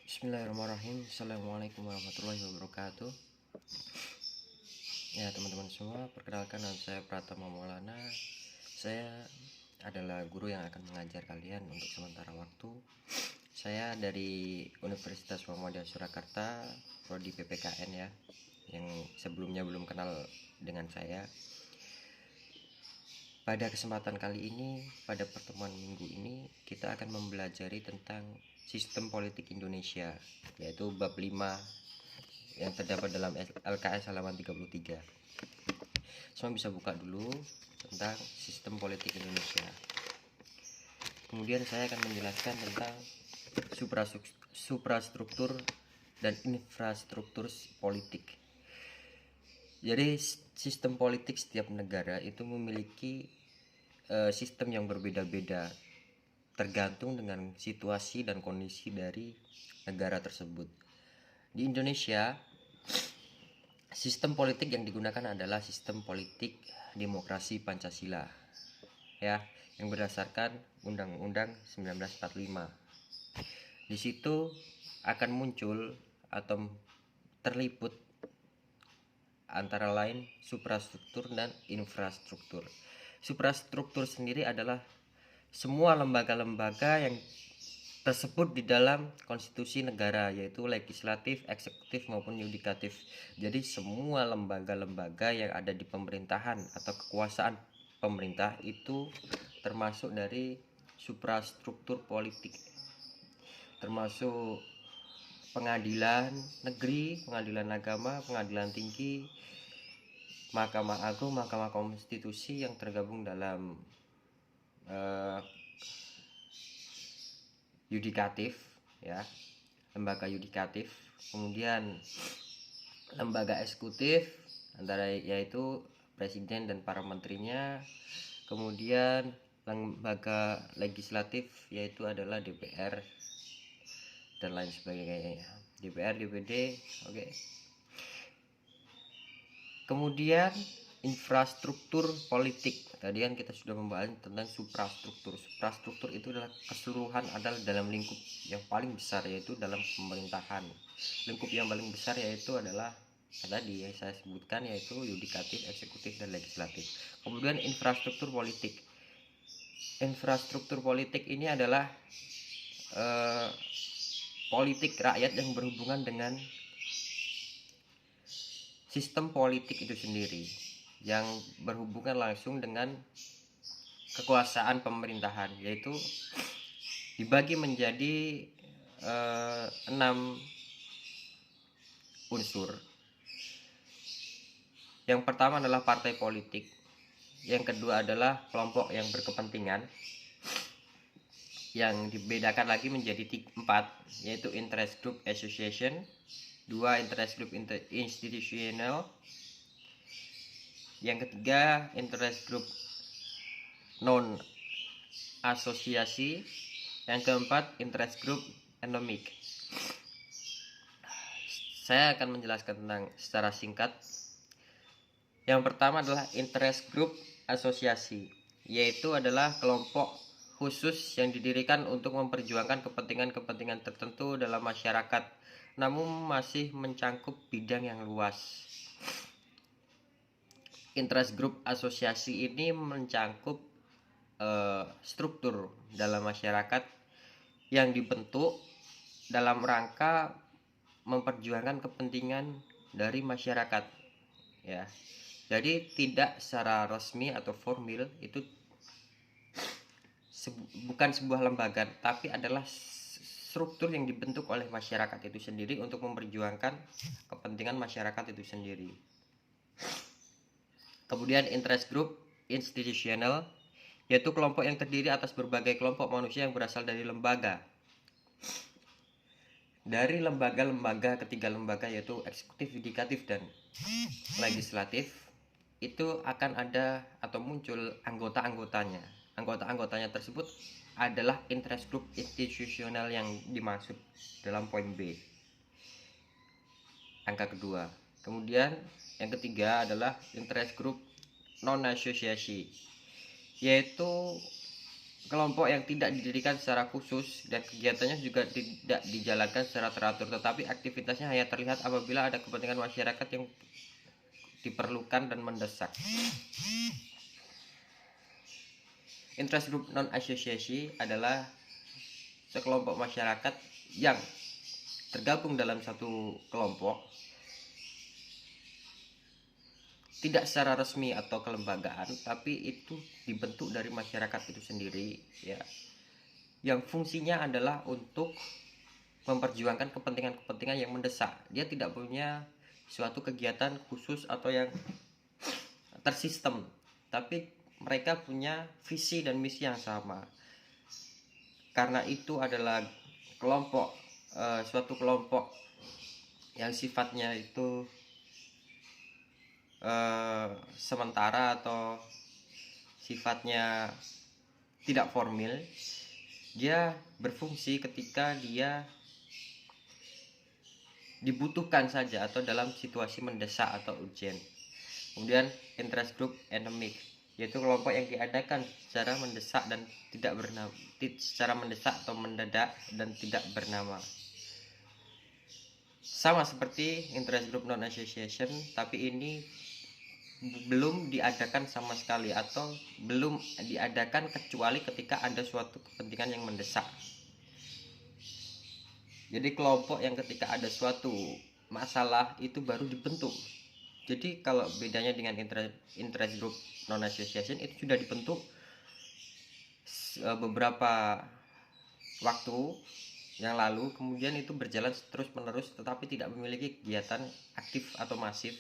Bismillahirrahmanirrahim. Assalamualaikum warahmatullahi wabarakatuh. Ya teman-teman semua, perkenalkan nama saya Pratama Maulana. Saya adalah guru yang akan mengajar kalian untuk sementara waktu. Saya dari Universitas Muhammadiyah Surakarta, prodi PPKN ya, yang sebelumnya belum kenal dengan saya. Pada kesempatan kali ini, pada pertemuan minggu ini, kita akan mempelajari tentang sistem politik Indonesia, yaitu bab 5 yang terdapat dalam LKS halaman 33. Semua bisa buka dulu tentang sistem politik Indonesia. Kemudian saya akan menjelaskan tentang suprastruktur dan infrastruktur politik. Jadi sistem politik setiap negara itu memiliki sistem yang berbeda-beda tergantung dengan situasi dan kondisi dari negara tersebut. Di Indonesia, sistem politik yang digunakan adalah sistem politik demokrasi Pancasila ya, yang berdasarkan Undang-Undang 1945. Di situ akan muncul atau terliput antara lain suprastruktur dan infrastruktur. Suprastruktur sendiri adalah semua lembaga-lembaga yang tersebut di dalam konstitusi negara, yaitu legislatif, eksekutif maupun yudikatif. Jadi semua lembaga-lembaga yang ada di pemerintahan atau kekuasaan pemerintah itu termasuk dari suprastruktur politik, termasuk pengadilan negeri, pengadilan agama, pengadilan tinggi, Mahkamah Agung, Mahkamah Konstitusi yang tergabung dalam yudikatif ya, lembaga yudikatif. Kemudian lembaga eksekutif antara yaitu presiden dan para menterinya. Kemudian lembaga legislatif yaitu adalah DPR dan lain sebagainya. DPR, DPD, oke. Kemudian infrastruktur politik. Tadi kan kita sudah membahas tentang suprastruktur. Suprastruktur itu adalah keseluruhan adalah dalam lingkup yang paling besar, yaitu dalam pemerintahan. Lingkup yang paling besar yaitu adalah tadi yang saya sebutkan, yaitu yudikatif, eksekutif, dan legislatif. Kemudian infrastruktur politik. Infrastruktur politik ini adalah politik rakyat yang berhubungan dengan sistem politik itu sendiri, yang berhubungan langsung dengan kekuasaan pemerintahan, yaitu dibagi menjadi 6 unsur. Yang pertama adalah partai politik, yang kedua adalah kelompok yang berkepentingan, yang dibedakan lagi menjadi 4, yaitu interest group association, 2 interest group institutional, yang ketiga interest group non asosiasi, yang keempat interest group endemic. Saya akan menjelaskan tentang secara singkat. Yang pertama adalah interest group asosiasi, yaitu adalah kelompok khusus yang didirikan untuk memperjuangkan kepentingan-kepentingan tertentu dalam masyarakat, namun masih mencangkup bidang yang luas. Interest group asosiasi ini mencangkup struktur dalam masyarakat yang dibentuk dalam rangka memperjuangkan kepentingan dari masyarakat ya. Jadi tidak secara resmi atau formal, itu bukan sebuah lembaga, tapi adalah struktur yang dibentuk oleh masyarakat itu sendiri untuk memperjuangkan kepentingan masyarakat itu sendiri. Kemudian interest group institutional, yaitu kelompok yang terdiri atas berbagai kelompok manusia yang berasal dari lembaga. Dari lembaga-lembaga, ketiga lembaga yaitu eksekutif, yudikatif, dan legislatif, itu akan ada atau muncul anggota-anggotanya. Anggota-anggotanya tersebut adalah interest group institusional yang dimaksud dalam poin B, angka kedua. Kemudian yang ketiga adalah interest group non asosiasi, yaitu kelompok yang tidak didirikan secara khusus dan kegiatannya juga tidak dijalankan secara teratur, tetapi aktivitasnya hanya terlihat apabila ada kepentingan masyarakat yang diperlukan dan mendesak. Interest group non-associasi adalah sekelompok masyarakat yang tergabung dalam satu kelompok, tidak secara resmi atau kelembagaan, tapi itu dibentuk dari masyarakat itu sendiri, ya, yang fungsinya adalah untuk memperjuangkan kepentingan-kepentingan yang mendesak. Dia tidak punya suatu kegiatan khusus atau yang tersistem, tapi mereka punya visi dan misi yang sama. Karena itu adalah suatu kelompok yang sifatnya itu sementara atau sifatnya tidak formil. Dia berfungsi ketika dia dibutuhkan saja atau dalam situasi mendesak atau urgent. Kemudian interest group endemic, yaitu kelompok yang diadakan secara mendesak dan tidak bernama, secara mendesak atau mendadak dan tidak bernama. Sama seperti interest group non association, tapi ini belum diadakan sama sekali atau belum diadakan kecuali ketika ada suatu kepentingan yang mendesak. Jadi kelompok yang ketika ada suatu masalah itu baru dibentuk. Jadi kalau bedanya dengan interest group non association, itu sudah dibentuk beberapa waktu yang lalu, kemudian itu berjalan terus menerus tetapi tidak memiliki kegiatan aktif atau masif.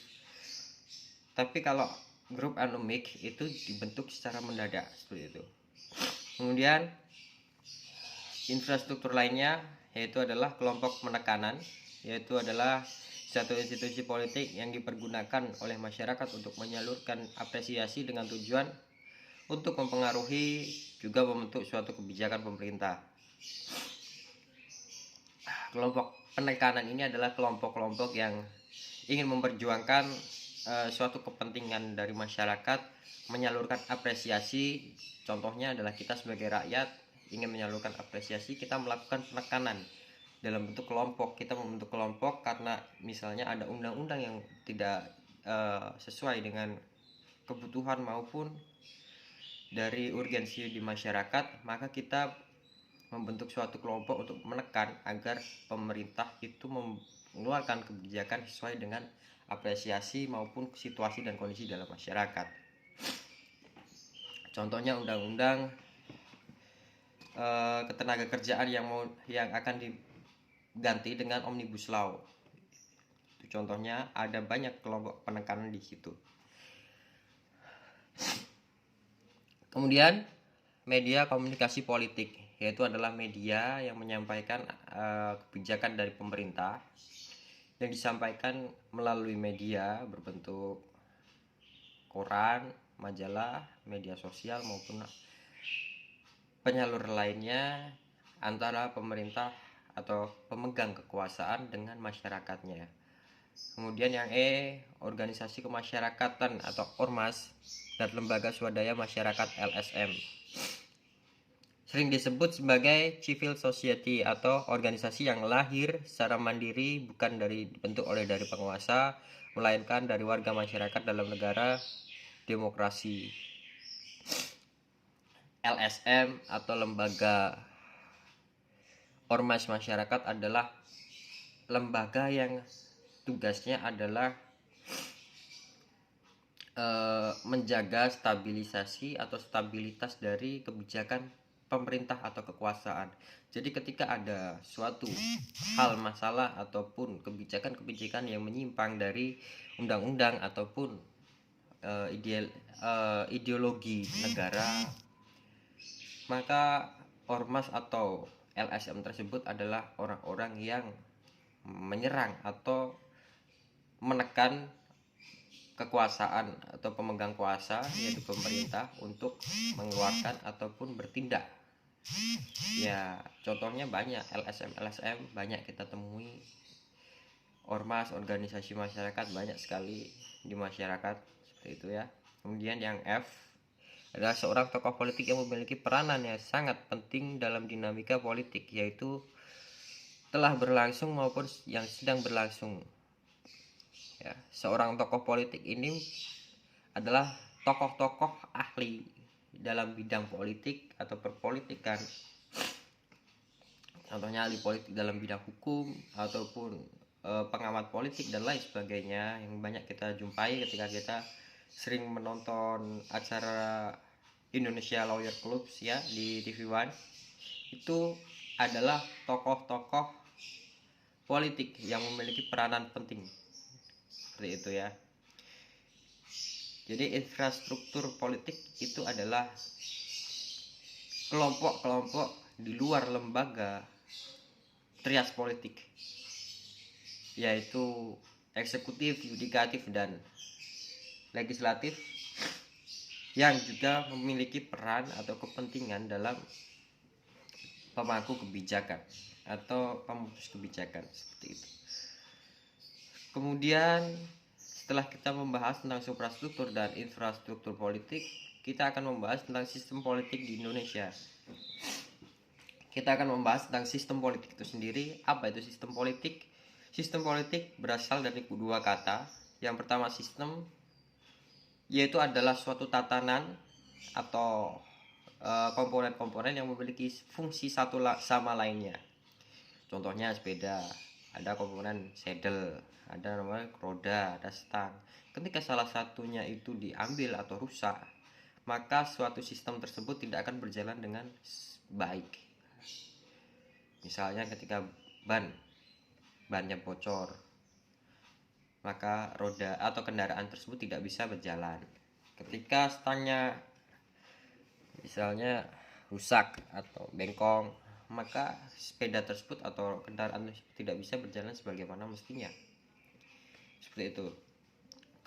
Tapi kalau grup anomik itu dibentuk secara mendadak seperti itu. Kemudian infrastruktur lainnya yaitu adalah kelompok penekanan, yaitu adalah satu institusi politik yang dipergunakan oleh masyarakat untuk menyalurkan apresiasi dengan tujuan untuk mempengaruhi juga membentuk suatu kebijakan pemerintah. Kelompok penekanan ini adalah kelompok-kelompok yang ingin memperjuangkan suatu kepentingan dari masyarakat, menyalurkan apresiasi. Contohnya adalah kita sebagai rakyat ingin menyalurkan apresiasi, kita melakukan penekanan dalam bentuk kelompok. Kita membentuk kelompok karena misalnya ada undang-undang yang tidak sesuai dengan kebutuhan maupun dari urgensi di masyarakat, maka kita membentuk suatu kelompok untuk menekan agar pemerintah itu mengeluarkan kebijakan sesuai dengan apresiasi maupun situasi dan kondisi dalam masyarakat. Contohnya undang-undang ketenagakerjaan yang akan diganti dengan Omnibus Law. Itu contohnya, ada banyak kelompok penekanan di situ. Kemudian media komunikasi politik, yaitu adalah media yang menyampaikan kebijakan dari pemerintah yang disampaikan melalui media berbentuk koran, majalah, media sosial maupun penyalur lainnya antara pemerintah atau pemegang kekuasaan dengan masyarakatnya. Kemudian yang organisasi kemasyarakatan atau ormas dan lembaga swadaya masyarakat LSM. Sering disebut sebagai civil society atau organisasi yang lahir secara mandiri, bukan dibentuk dari penguasa, melainkan dari warga masyarakat dalam negara demokrasi. LSM atau lembaga ormas masyarakat adalah lembaga yang tugasnya adalah menjaga stabilisasi atau stabilitas dari kebijakan pemerintah atau kekuasaan. Jadi ketika ada suatu hal masalah ataupun kebijakan-kebijakan yang menyimpang dari undang-undang ataupun ideologi negara, maka ormas atau LSM tersebut adalah orang-orang yang menyerang atau menekan kekuasaan atau pemegang kuasa, yaitu pemerintah, untuk mengeluarkan ataupun bertindak. Ya, contohnya banyak LSM banyak kita temui. Ormas, organisasi masyarakat banyak sekali di masyarakat seperti itu ya. Kemudian yang F, adalah seorang tokoh politik yang memiliki peranan yang sangat penting dalam dinamika politik, yaitu telah berlangsung maupun yang sedang berlangsung. Ya, seorang tokoh politik ini adalah tokoh-tokoh ahli dalam bidang politik atau perpolitikan. Contohnya ahli politik dalam bidang hukum ataupun pengamat politik dan lain sebagainya yang banyak kita jumpai ketika kita sering menonton acara Indonesia Lawyer Club ya di TV One. Itu adalah tokoh-tokoh politik yang memiliki peranan penting seperti itu ya. Jadi infrastruktur politik itu adalah kelompok-kelompok di luar lembaga trias politik, yaitu eksekutif, yudikatif, dan legislatif, yang juga memiliki peran atau kepentingan dalam pemangku kebijakan atau pemutus kebijakan seperti itu. Kemudian setelah kita membahas tentang suprastruktur dan infrastruktur politik, kita akan membahas tentang sistem politik di Indonesia. Kita akan membahas tentang sistem politik itu sendiri. Apa itu sistem politik? Sistem politik berasal dari dua kata. Yang pertama sistem, yaitu adalah suatu tatanan atau komponen-komponen yang memiliki fungsi satu sama lainnya. Contohnya sepeda, ada komponen saddle, ada namanya roda, ada stang. Ketika salah satunya itu diambil atau rusak, maka suatu sistem tersebut tidak akan berjalan dengan baik. Misalnya ketika bannya bocor, maka roda atau kendaraan tersebut tidak bisa berjalan. Ketika stangnya misalnya rusak atau bengkong, maka sepeda tersebut atau kendaraan tidak bisa berjalan sebagaimana mestinya. Seperti itu.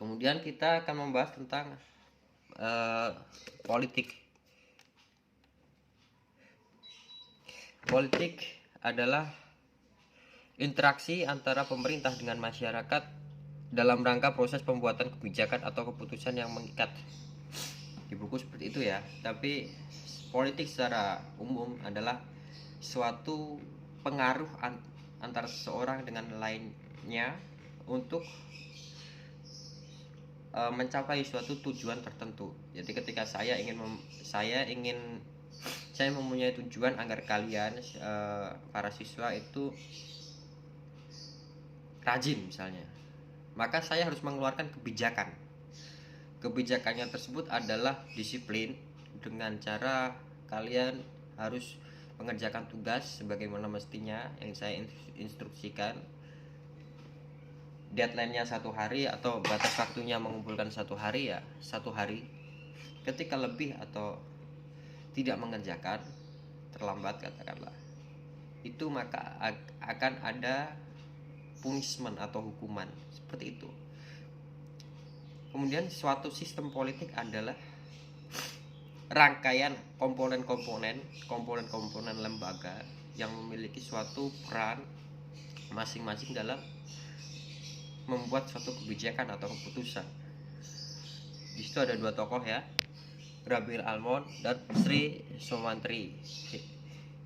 Kemudian kita akan membahas tentang politik. Politik adalah interaksi antara pemerintah dengan masyarakat dalam rangka proses pembuatan kebijakan atau keputusan yang mengikat. Di buku seperti itu ya. Tapi politik secara umum adalah suatu pengaruh antara seseorang dengan lainnya untuk mencapai suatu tujuan tertentu. Jadi ketika saya mempunyai tujuan agar kalian para siswa itu rajin misalnya, maka saya harus mengeluarkan kebijakan. Kebijakannya tersebut adalah disiplin dengan cara kalian harus mengerjakan tugas sebagaimana mestinya yang saya instruksikan. Deadline-nya 1 hari atau batas waktunya mengumpulkan 1 hari ya 1 hari. Ketika lebih atau tidak mengerjakan, terlambat katakanlah, itu maka akan ada punishment atau hukuman seperti itu. Kemudian suatu sistem politik adalah rangkaian komponen-komponen lembaga yang memiliki suatu peran masing-masing dalam membuat suatu kebijakan atau keputusan. Di situ ada 2 tokoh ya, Rabiul Almond dan Sri Somantri,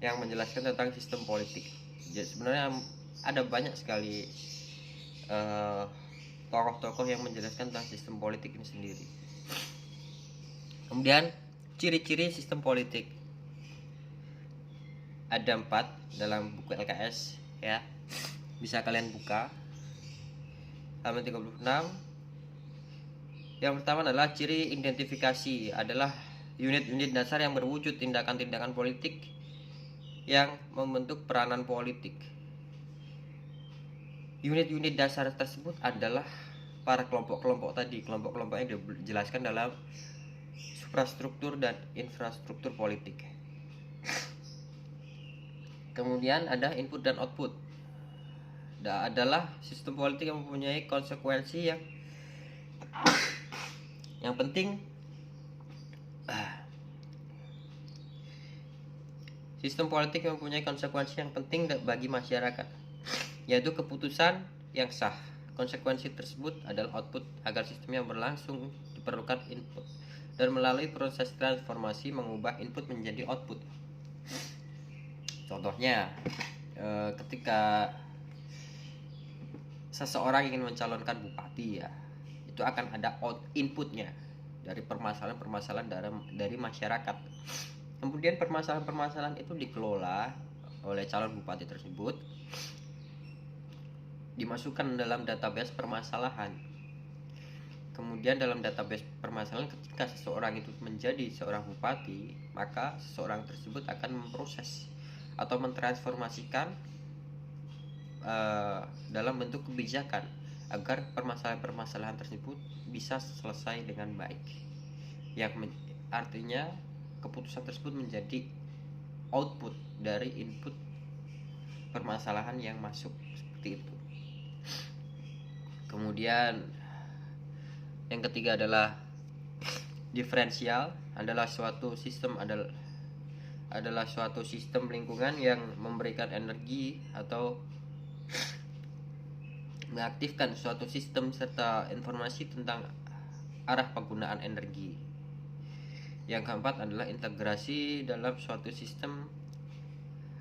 yang menjelaskan tentang sistem politik. Jadi sebenarnya ada banyak sekali tokoh-tokoh yang menjelaskan tentang sistem politik ini sendiri. Kemudian ciri-ciri sistem politik ada 4 dalam buku LKS ya, bisa kalian buka halaman 36. Yang pertama adalah ciri identifikasi, adalah unit-unit dasar yang berwujud tindakan-tindakan politik yang membentuk peranan politik. Unit-unit dasar tersebut adalah para kelompok-kelompok tadi, kelompok-kelompok yang dijelaskan dalam suprastruktur dan infrastruktur politik. Kemudian ada input dan output. Adalah sistem politik yang mempunyai konsekuensi yang penting. Sistem politik yang mempunyai konsekuensi yang penting bagi masyarakat, yaitu keputusan yang sah. Konsekuensi tersebut adalah output. Agar sistem yang berlangsung diperlukan input. dan melalui proses transformasi mengubah input menjadi output. Contohnya, ketika seseorang ingin mencalonkan bupati ya, itu akan ada inputnya dari permasalahan-permasalahan dari masyarakat. Kemudian permasalahan-permasalahan itu dikelola oleh calon bupati tersebut, dimasukkan dalam database permasalahan. Kemudian dalam database permasalahan, ketika seseorang itu menjadi seorang bupati, maka seseorang tersebut akan memproses atau mentransformasikan dalam bentuk kebijakan agar permasalahan-permasalahan tersebut bisa selesai dengan baik. Yang artinya keputusan tersebut menjadi output dari input permasalahan yang masuk, seperti itu. Kemudian yang ketiga adalah diferensial, adalah suatu sistem lingkungan yang memberikan energi atau mengaktifkan suatu sistem serta informasi tentang arah penggunaan energi. Yang keempat adalah integrasi, dalam suatu sistem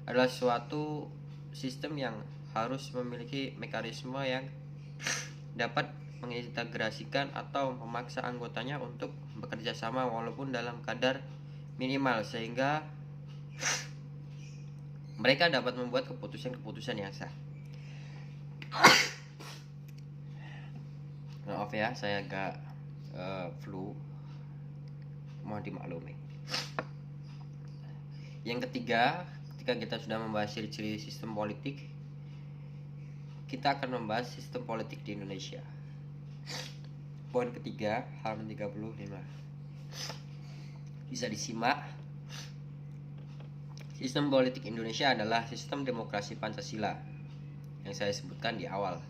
adalah suatu sistem yang harus memiliki mekanisme yang dapat mengintegrasikan atau memaksa anggotanya untuk bekerja sama walaupun dalam kadar minimal, sehingga mereka dapat membuat keputusan-keputusan yang sah. Maaf ya, saya agak flu, mohon dimaklumi. Yang ketiga, ketika kita sudah membahas ciri-ciri sistem politik, kita akan membahas sistem politik di Indonesia. Poin ketiga, halaman 35. Bisa disimak. Sistem politik Indonesia adalah sistem demokrasi Pancasila yang saya sebutkan di awal.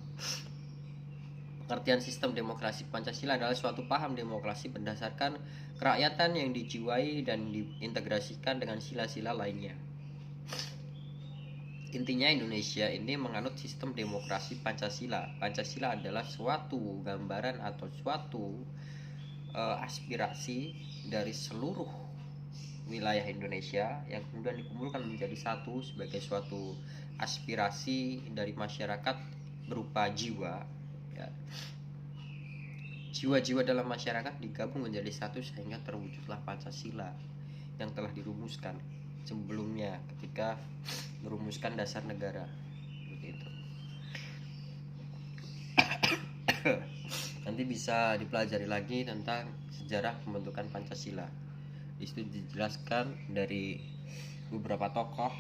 Pengertian sistem demokrasi Pancasila adalah suatu paham demokrasi berdasarkan kerakyatan yang dijiwai dan diintegrasikan dengan sila-sila lainnya. Intinya Indonesia ini menganut sistem demokrasi Pancasila. Pancasila adalah suatu gambaran atau suatu aspirasi dari seluruh wilayah Indonesia yang kemudian dikumpulkan menjadi satu sebagai suatu aspirasi dari masyarakat berupa jiwa ya. Jiwa-jiwa dalam masyarakat digabung menjadi satu sehingga terwujudlah Pancasila yang telah dirumuskan sebelumnya ketika merumuskan dasar negara, seperti itu. Nanti bisa dipelajari lagi tentang sejarah pembentukan Pancasila. Di situ dijelaskan dari beberapa tokoh,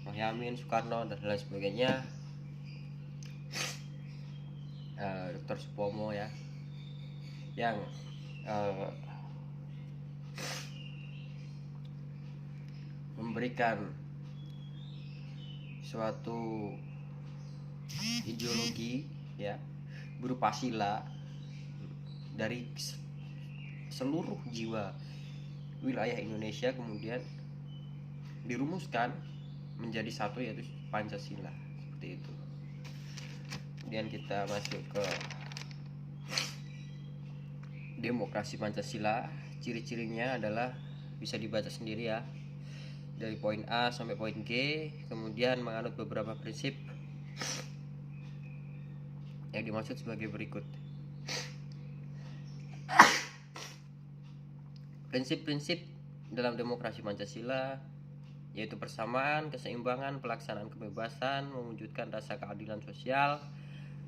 Mohyamin, Soekarno dan lain sebagainya, Dr. Supomo ya, yang memberikan suatu ideologi ya berupa sila dari seluruh jiwa wilayah Indonesia, kemudian dirumuskan menjadi satu, yaitu Pancasila, seperti itu. Kemudian kita masuk ke demokrasi Pancasila. Ciri-cirinya adalah bisa dibaca sendiri ya, dari poin A sampai poin G. Kemudian menganut beberapa prinsip yang dimaksud sebagai berikut. Prinsip-prinsip dalam demokrasi Pancasila yaitu persamaan, keseimbangan, pelaksanaan kebebasan, mewujudkan rasa keadilan sosial,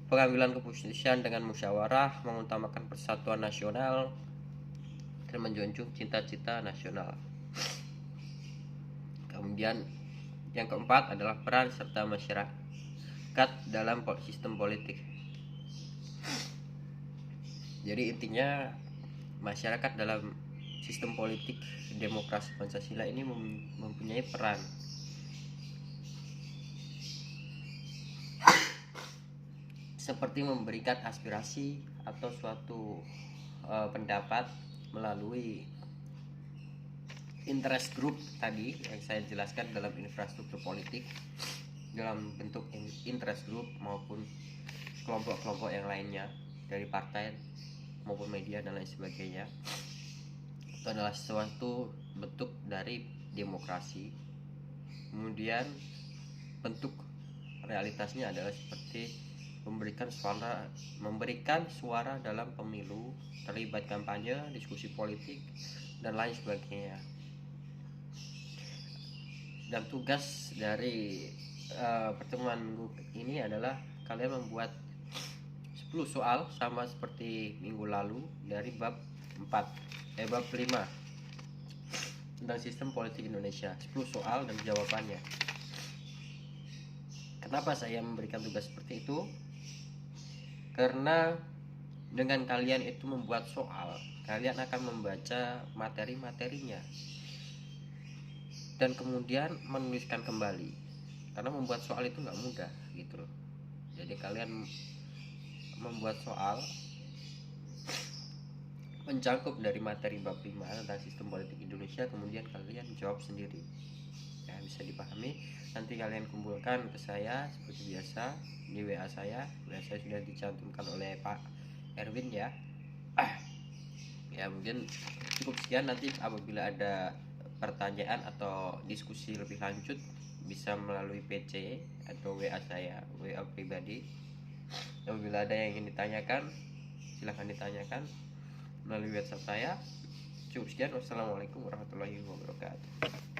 pengambilan keputusan dengan musyawarah, mengutamakan persatuan nasional, dan menjunjung cita-cita nasional. Kemudian yang keempat adalah peran serta masyarakat dalam sistem politik. Jadi intinya masyarakat dalam sistem politik demokrasi Pancasila ini mempunyai peran seperti memberikan aspirasi atau suatu pendapat melalui interest group tadi yang saya jelaskan dalam infrastruktur politik, dalam bentuk interest group maupun kelompok-kelompok yang lainnya dari partai maupun media dan lain sebagainya. itu adalah suatu bentuk dari demokrasi. Kemudian bentuk realitasnya adalah seperti memberikan suara dalam pemilu, terlibat kampanye, diskusi politik, dan lain sebagainya. Dan tugas dari pertemuan minggu ini adalah kalian membuat 10 soal sama seperti minggu lalu dari bab 5 tentang sistem politik Indonesia. 10 soal dan jawabannya. Kenapa saya memberikan tugas seperti itu? Karena dengan kalian itu membuat soal, kalian akan membaca materi-materinya dan kemudian menuliskan kembali. Karena membuat soal itu nggak mudah gitu loh. Jadi kalian membuat soal mencakup dari materi bab 5 tentang sistem politik Indonesia, kemudian kalian jawab sendiri. Ya, bisa dipahami. Nanti kalian kumpulkan ke saya seperti biasa di WA saya. WA saya sudah dicantumkan oleh Pak Erwin ya. Ya, mungkin cukup sekian. Nanti apabila ada pertanyaan atau diskusi lebih lanjut bisa melalui PC atau WA saya, WA pribadi. Apabila ada yang ingin ditanyakan, silahkan ditanyakan melalui WhatsApp saya. Cukup sekian. Wassalamualaikum warahmatullahi wabarakatuh.